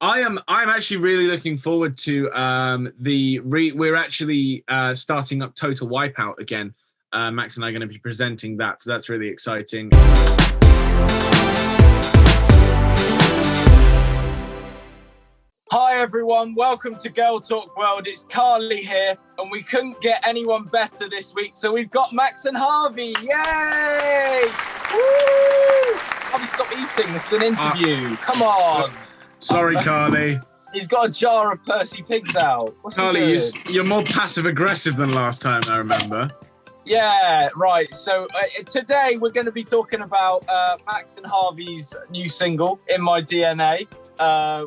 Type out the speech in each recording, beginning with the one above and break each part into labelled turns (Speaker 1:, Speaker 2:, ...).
Speaker 1: I'm actually really looking forward to we're actually starting up Total Wipeout again. Max and I are going to be presenting that, so that's really exciting.
Speaker 2: Hi everyone, welcome to GirlTalkWorld. It's Carly here, and we couldn't get anyone better this week, so we've got Max and Harvey. Yay! Woo! Harvey, stop eating. This is an interview. Come on.
Speaker 1: Sorry, Carly.
Speaker 2: He's got a jar of Percy Pigs out. What's
Speaker 1: Carly, you're more passive-aggressive than last time, I remember.
Speaker 2: Yeah, right. So today we're going to be talking about Max and Harvey's new single, In My DNA.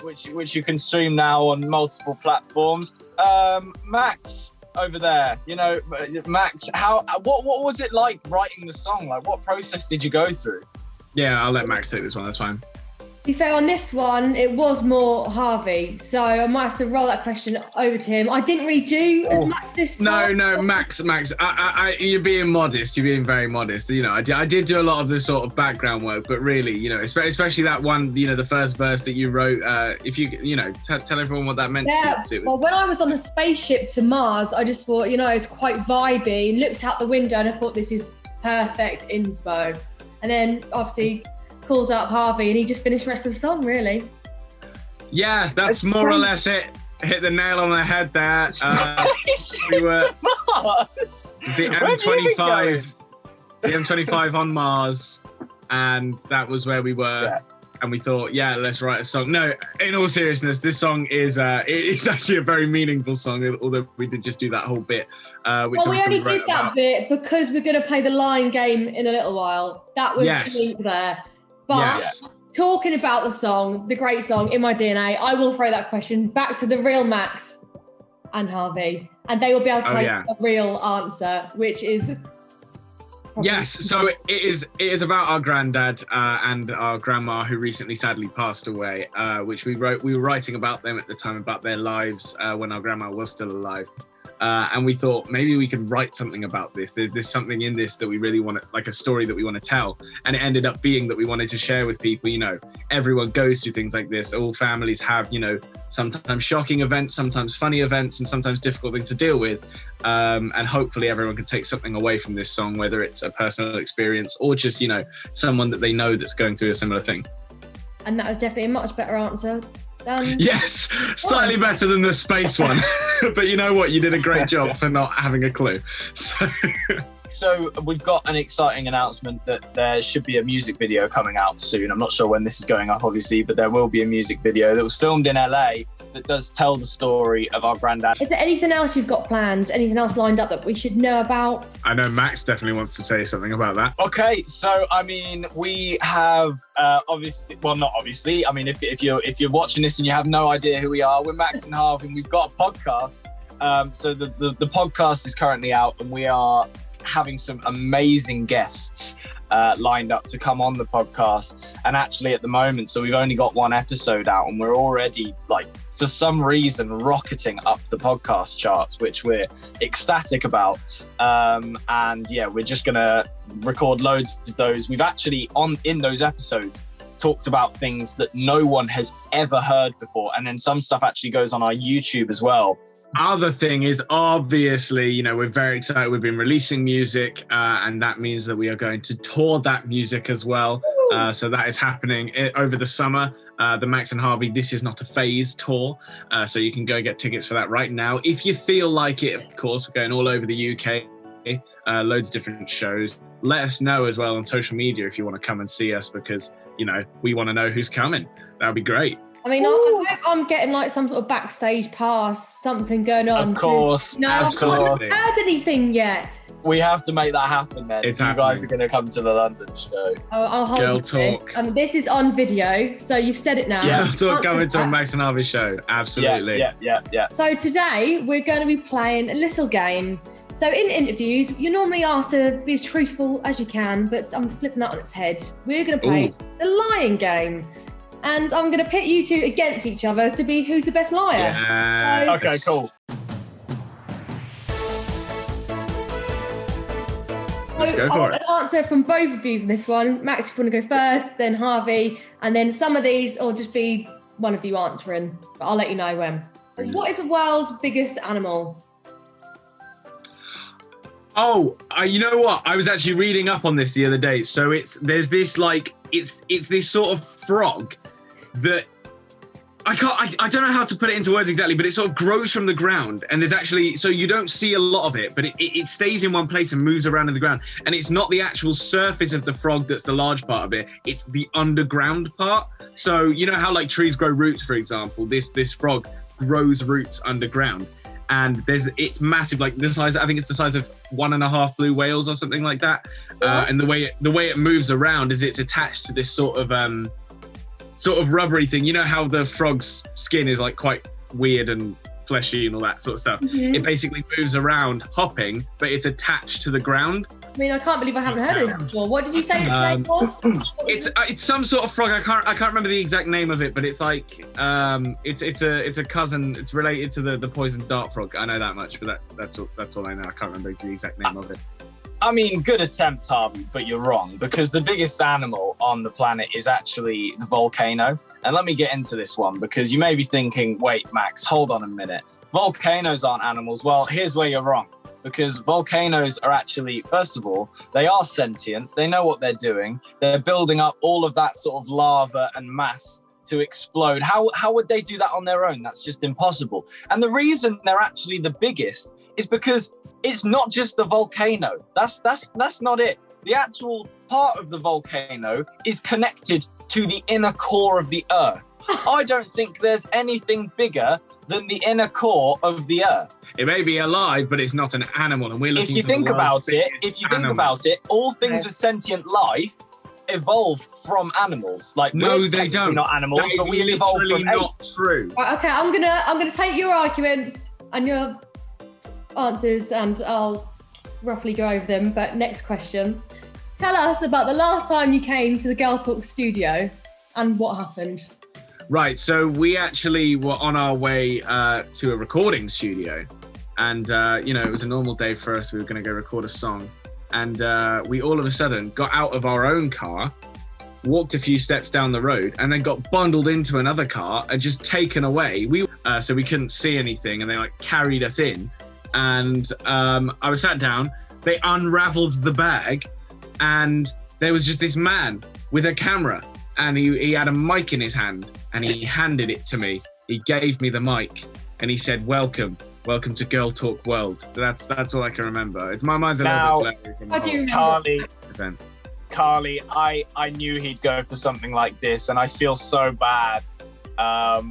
Speaker 2: Which you can stream now on multiple platforms. Max over there, Max, what was it like writing the song? Like, what process did you go through?
Speaker 1: Yeah, I'll let Max take this one. That's fine.
Speaker 3: To be fair, on this one, it was more Harvey, so I might have to roll that question over to him. I didn't really do as much this time.
Speaker 1: No, Max, you're being modest. You're being very modest. I did do a lot of the sort of background work, but really, especially that one, the first verse that you wrote. If you, tell everyone what that meant to you.
Speaker 3: Well, when I was on a spaceship to Mars, I just thought, it's quite vibey. Looked out the window and I thought, this is perfect inspo. And then obviously called up Harvey and he just finished the rest of the song, really.
Speaker 1: Yeah, that's more or less it. Hit the nail on the head there. We were the M25 on Mars, and that was where we were. Yeah. And we thought, let's write a song. No, in all seriousness, this song is it's actually a very meaningful song, although we did just do that whole bit.
Speaker 3: We only did that bit because we're going to play the line game in a little while. That was the link there. But talking about the song, the great song, In My DNA, I will throw that question back to the real Max and Harvey, and they will be able to take a real answer, which is...
Speaker 1: Yes, so it is about our granddad and our grandma who recently sadly passed away, which we were writing about them at the time, about their lives when our grandma was still alive. And we thought maybe we could write something about this. There's something in this that we really want to, like a story that we want to tell. And it ended up being that we wanted to share with people, everyone goes through things like this. All families have, sometimes shocking events, sometimes funny events, and sometimes difficult things to deal with. And hopefully everyone can take something away from this song, whether it's a personal experience or just, someone that they know that's going through a similar thing.
Speaker 3: And that was definitely a much better answer.
Speaker 1: Yes, slightly better than the space one. But you know what? You did a great job for not having a clue.
Speaker 2: So we've got an exciting announcement that there should be a music video coming out soon. I'm not sure when this is going up, obviously, but there will be a music video that was filmed in LA that does tell the story of our granddad. Is
Speaker 3: there anything else you've got planned? Anything else lined up that we should know about?
Speaker 1: I know Max definitely wants to say something about that.
Speaker 2: Okay, so we have obviously, well, not obviously. I mean, if you're watching this and you have no idea who we are, we're Max and Harvey, and we've got a podcast. So the podcast is currently out, and we are having some amazing guests lined up to come on the podcast. And actually at the moment, so we've only got one episode out, and we're already, for some reason, rocketing up the podcast charts, which we're ecstatic about. And we're just gonna record loads of those. We've actually in those episodes talked about things that no one has ever heard before, and then some stuff actually goes on our YouTube as well.
Speaker 1: Other thing is, obviously, we're very excited. We've been releasing music, and that means that we are going to tour that music as well. So that is happening over the summer. The Max and Harvey This Is Not a Phase tour. So you can go get tickets for that right now. If you feel like it, of course, we're going all over the UK, loads of different shows. Let us know as well on social media if you want to come and see us, because, we want to know who's coming. That would be great.
Speaker 3: I mean, I hope I'm getting some sort of backstage pass, something going on.
Speaker 2: Of course, absolutely.
Speaker 3: I haven't heard anything yet.
Speaker 2: We have to make that happen then. You guys are going to come to the London show.
Speaker 3: I'll hold
Speaker 1: Girl Talk.
Speaker 3: This. This is on video, so you've said it now.
Speaker 1: Girl Talk coming to a Max and Harvey show. Absolutely.
Speaker 2: Yeah.
Speaker 3: So today we're going to be playing a little game. So in interviews, you're normally asked to be as truthful as you can, but I'm flipping that on its head. We're going to play the lying game. And I'm going to pit you two against each other to be who's the best liar.
Speaker 1: Yes.
Speaker 2: Okay, cool.
Speaker 1: Let's go for it.
Speaker 3: An answer from both of you for this one. Max, if you want to go first, then Harvey, and then some of these will just be one of you answering, but I'll let you know when. What is the world's biggest animal?
Speaker 1: Oh, you know what? I was actually reading up on this the other day. So there's this it's this sort of frog that I don't know how to put it into words exactly, but it sort of grows from the ground, and there's actually, so you don't see a lot of it, but it stays in one place and moves around in the ground. And it's not the actual surface of the frog that's the large part of it, it's the underground part. So you know how like trees grow roots, for example, this frog grows roots underground, and it's massive, like the size, I think it's the size of 1.5 blue whales or something like that. And the way it moves around is it's attached to this sort of rubbery thing. You know how the frog's skin is like quite weird and fleshy and all that sort of stuff. It basically moves around hopping, but it's attached to the ground.
Speaker 3: I mean, I can't believe I haven't heard of this before. What did you say its name was?
Speaker 1: It's some sort of frog. I can't remember the exact name of it, but it's like it's a cousin. It's related to the poison dart frog. I know that much, but that's all I know. I can't remember the exact name of it.
Speaker 2: I mean, good attempt, Harvey, but you're wrong, because the biggest animal on the planet is actually the volcano. And let me get into this one, because you may be thinking, wait, Max, hold on a minute. Volcanoes aren't animals. Well, here's where you're wrong, because volcanoes are actually, first of all, they are sentient. They know what they're doing. They're building up all of that sort of lava and mass to explode. How would they do that on their own? That's just impossible. And the reason they're actually the biggest is because it's not just the volcano. That's not it. The actual part of the volcano is connected to the inner core of the Earth. I don't think there's anything bigger than the inner core of the Earth.
Speaker 1: It may be alive, but it's not an animal, and we're looking.
Speaker 2: If you think about it, all things with sentient life evolve from animals. Like,
Speaker 1: no, they don't.
Speaker 2: Not animals, but we evolved from
Speaker 1: not
Speaker 2: apes.
Speaker 1: True.
Speaker 3: Right, okay, I'm gonna take your arguments and your answers, and I'll roughly go over them. But next question, tell us about the last time you came to the Girl Talk studio and what happened.
Speaker 1: Right, so we actually were on our way to a recording studio, and it was a normal day for us. We were going to go record a song, and we all of a sudden got out of our own car, walked a few steps down the road, and then got bundled into another car and just taken away. So we couldn't see anything, and they like carried us in. And I was sat down, they unraveled the bag, and there was just this man with a camera, and he had a mic in his hand, and he handed it to me. He gave me the mic, and he said, welcome to Girl Talk World. So that's all I can remember. My mind's a little bit blurry from the whole
Speaker 2: Carly, I knew he'd go for something like this, and I feel so bad.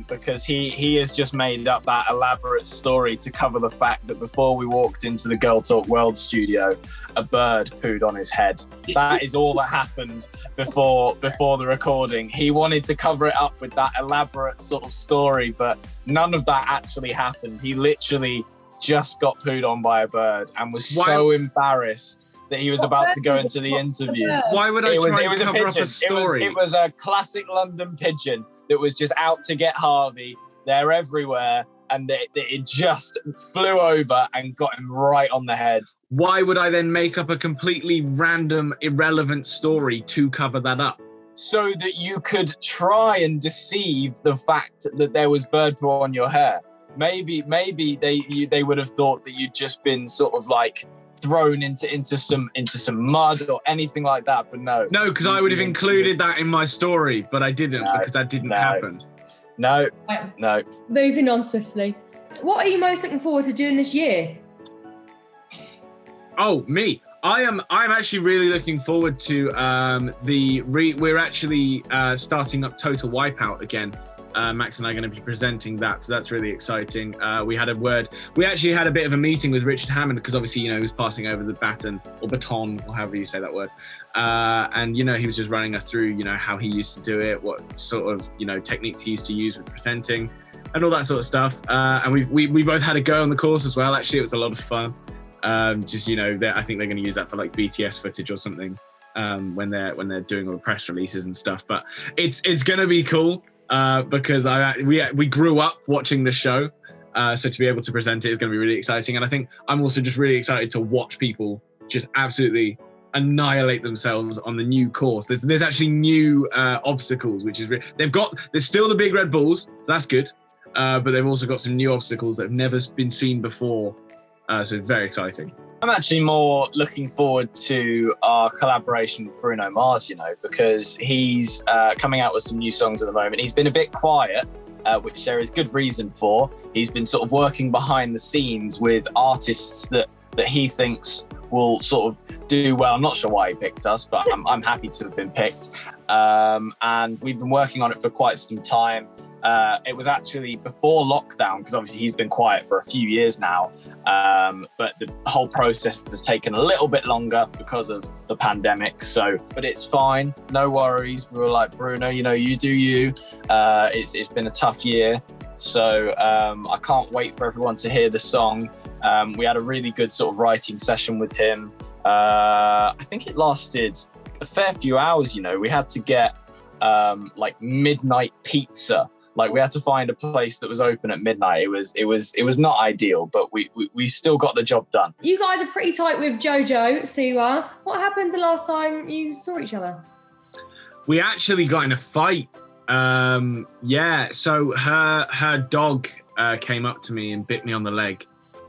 Speaker 2: Because he has just made up that elaborate story to cover the fact that before we walked into the Girl Talk World studio, a bird pooed on his head. That is all that happened before the recording. He wanted to cover it up with that elaborate sort of story, but none of that actually happened. He literally just got pooed on by a bird and was so embarrassed that he was about to go into the interview.
Speaker 1: Why would I try and cover up a story?
Speaker 2: It was a classic London pigeon that was just out to get Harvey. They're everywhere, and it just flew over and got him right on the head.
Speaker 1: Why would I then make up a completely random, irrelevant story to cover that up?
Speaker 2: So that you could try and deceive the fact that there was bird poo on your hair. Maybe they would have thought that you'd just been sort of like thrown into some mud or anything like that, but no.
Speaker 1: No, because I would have included that in my story, but I didn't because that didn't happen.
Speaker 2: No.
Speaker 3: Moving on swiftly. What are you most looking forward to doing this year?
Speaker 1: Oh, me. I'm actually really looking forward to we're actually starting up Total Wipeout again. Max and I are going to be presenting that, so that's really exciting. We actually had a bit of a meeting with Richard Hammond, because obviously, he was passing over the baton, or however you say that word. And, he was just running us through, how he used to do it, what sort of, techniques he used to use with presenting, and all that sort of stuff. And we both had a go on the course as well. Actually, it was a lot of fun. I think they're going to use that for like BTS footage or something when they're doing all the press releases and stuff. But it's going to be cool. Because we grew up watching the show, so to be able to present it is going to be really exciting. And I think I'm also just really excited to watch people just absolutely annihilate themselves on the new course. There's actually new obstacles, which is there's still the big red balls, so that's good. But they've also got some new obstacles that have never been seen before. So it's very exciting.
Speaker 2: I'm actually more looking forward to our collaboration with Bruno Mars, because he's coming out with some new songs at the moment. He's been a bit quiet, which there is good reason for. He's been sort of working behind the scenes with artists that he thinks will sort of do well. I'm not sure why he picked us, but I'm happy to have been picked. And we've been working on it for quite some time. It was actually before lockdown, because obviously he's been quiet for a few years now. But the whole process has taken a little bit longer because of the pandemic. But it's fine, no worries. We were like, Bruno, you do you. It's been a tough year. So I can't wait for everyone to hear the song. We had a really good sort of writing session with him. I think it lasted a fair few hours. We had to get like midnight pizza. Like, we had to find a place that was open at midnight. It was not ideal, but we still got the job done.
Speaker 3: You guys are pretty tight with JoJo, Siwa. What happened the last time you saw each other?
Speaker 1: We actually got in a fight. So her dog came up to me and bit me on the leg.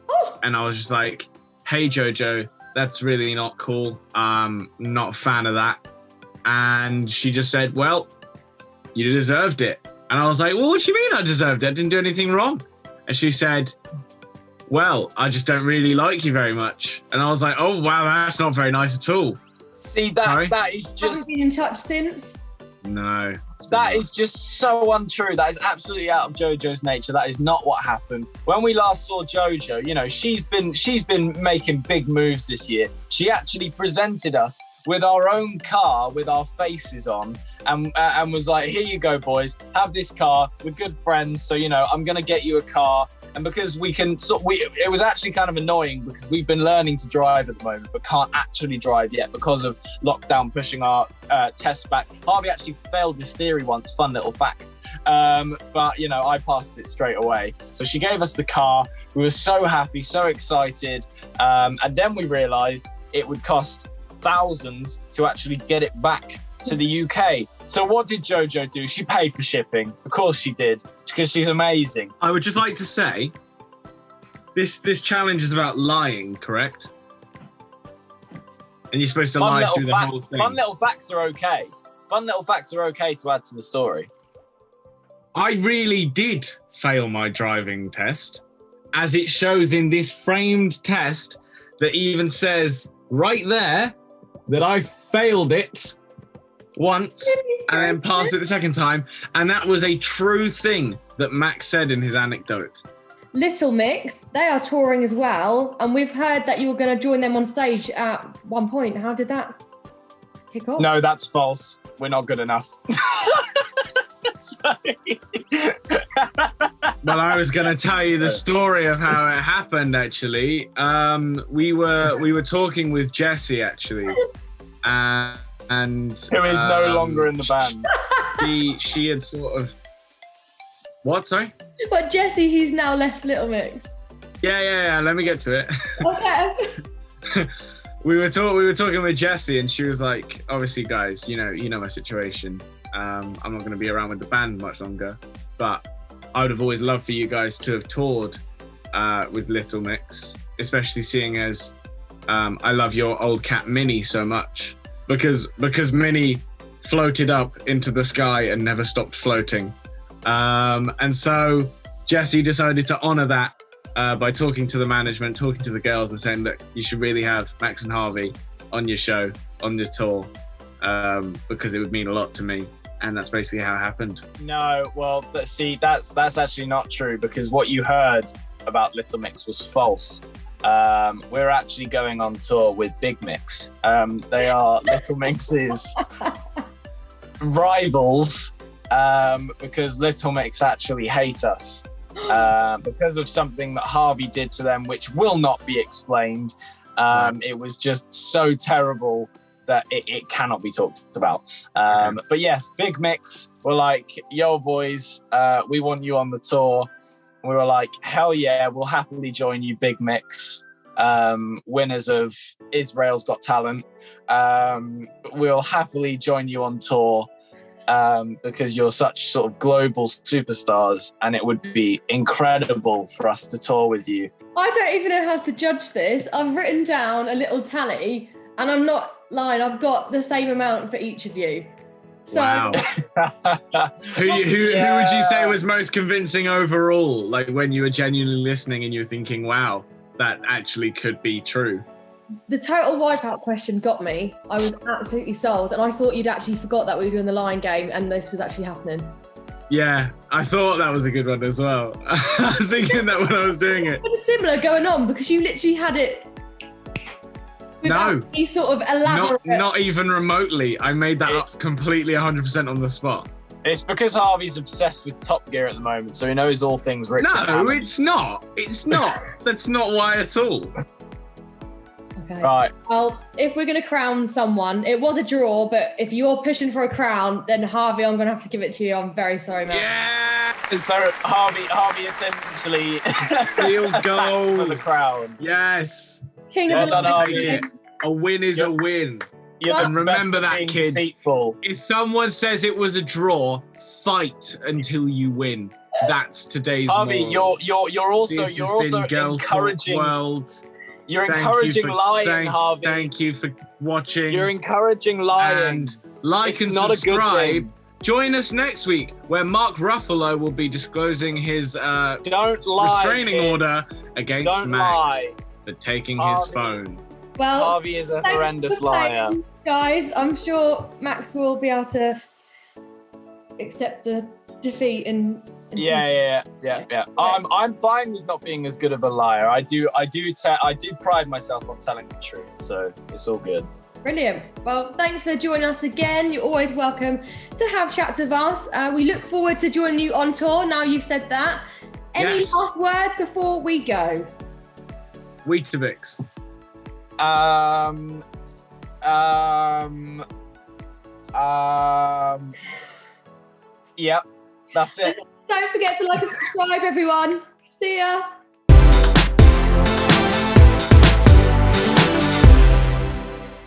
Speaker 1: Oh. And I was just like, hey, JoJo, that's really not cool. Not a fan of that. And she just said, well, you deserved it. And I was like, well, what do you mean I deserved it? I didn't do anything wrong. And she said, well, I just don't really like you very much. And I was like, oh, wow, that's not very nice at all.
Speaker 2: See, that is just...
Speaker 3: Haven't been in touch since?
Speaker 1: No.
Speaker 2: That is just so untrue. That is absolutely out of JoJo's nature. That is not what happened. When we last saw JoJo, she's been making big moves this year. She actually presented us with our own car with our faces on, and was like, here you go, boys, have this car, we're good friends, so I'm gonna get you a car. And because it was actually kind of annoying because we've been learning to drive at the moment but can't actually drive yet because of lockdown pushing our test back. Harvey actually failed his theory once, fun little fact, but I passed it straight away. So she gave us the car, we were so happy, so excited, and then we realized it would cost thousands to actually get it back to the UK. So what did JoJo do? She paid for shipping. Of course she did, because she's amazing.
Speaker 1: I would just like to say, this challenge is about lying, correct? And you're supposed to lie through the whole thing.
Speaker 2: Fun little facts are okay. Fun little facts are okay to add to the story.
Speaker 1: I really did fail my driving test, as it shows in this framed test that even says right there that I failed it once and then passed it the second time. And that was a true thing that Max said in his anecdote.
Speaker 3: Little Mix, they are touring as well. And we've heard that you were going to join them on stage at one point. How did that kick off?
Speaker 2: No, that's false. We're not good enough. Sorry.
Speaker 1: Well, I was going to tell you the story of how it happened, actually. We were talking with Jessie, actually. And
Speaker 2: who is no longer in the band.
Speaker 1: She had sort of... What, sorry?
Speaker 3: But Jessie, he's now left Little Mix.
Speaker 1: Yeah. Let me get to it.
Speaker 3: Okay.
Speaker 1: we were talking with Jessie, and she was like, obviously, guys, you know my situation. I'm not going to be around with the band much longer, but I would have always loved for you guys to have toured with Little Mix, especially seeing as I love your old cat Minnie so much, because Minnie floated up into the sky and never stopped floating. And so Jessie decided to honor that by talking to the management, talking to the girls, and saying that you should really have Max and Harvey on your show, on your tour, because it would mean a lot to me. And that's basically how it happened. No,
Speaker 2: well, see, that's actually not true, because what you heard about Little Mix was false. We're actually going on tour with Big Mix. They are Little Mix's rivals, because Little Mix actually hate us because of something that Harvey did to them, which will not be explained. It was just so terrible that it cannot be talked about. But yes, Big Mix were like, yo, boys, we want you on the tour. We were like, hell yeah, we'll happily join you, Big Mix. winners of Israel's Got Talent. We'll happily join you on tour because you're such sort of global superstars, and it would be incredible for us to tour with you.
Speaker 3: I don't even know how to judge this. I've written down a little tally, and I'm not lying. I've got the same amount for each of you. So,
Speaker 1: wow. Who would you say was most convincing overall? Like when you were genuinely listening and you were thinking, wow, that actually could be true.
Speaker 3: The total wipeout question got me. I was absolutely sold, and I thought you'd actually forgot that we were doing the line game and this was actually happening.
Speaker 1: Yeah, I thought that was a good one as well. I was thinking that when I was doing it.
Speaker 3: Something similar going on because you literally had it.
Speaker 1: No,
Speaker 3: any sort of elaborate.
Speaker 1: Not even remotely. I made that up completely 100% on the spot.
Speaker 2: It's because Harvey's obsessed with Top Gear at the moment, so he knows all things Rich.
Speaker 1: No, it's not. It's not. That's not why at all.
Speaker 3: Okay.
Speaker 2: Right.
Speaker 3: Well, if we're going to crown someone, it was a draw, but if you're pushing for a crown, then Harvey, I'm going to have to give it to you. I'm very sorry, man.
Speaker 2: Yeah. So Harvey essentially
Speaker 1: field goal
Speaker 2: for the crown.
Speaker 1: Yes.
Speaker 3: King of the
Speaker 2: Harvey.
Speaker 1: A win is a win.
Speaker 2: And
Speaker 1: remember that, kids.
Speaker 2: Deceitful.
Speaker 1: If someone says it was a draw, fight until you win. That's today's
Speaker 2: Harvey,
Speaker 1: moral.
Speaker 2: you're also encouraging. You're encouraging lying, Harvey.
Speaker 1: Thank you for watching.
Speaker 2: You're encouraging lying.
Speaker 1: And like and subscribe. Join us next week, where Mark Ruffalo will be disclosing his restraining order against Max for taking his phone.
Speaker 3: Well,
Speaker 2: Harvey is a horrendous liar.
Speaker 3: Guys, I'm sure Max will be able to accept the defeat and
Speaker 2: yeah. I'm fine with not being as good of a liar. I do pride myself on telling the truth, so it's all good.
Speaker 3: Brilliant. Well, thanks for joining us again. You're always welcome to have chats with us. We look forward to joining you on tour. Now you've said that. Any last word before we go?
Speaker 1: Weetabix.
Speaker 2: Yep, that's it.
Speaker 3: Don't forget to like and subscribe, everyone. See ya.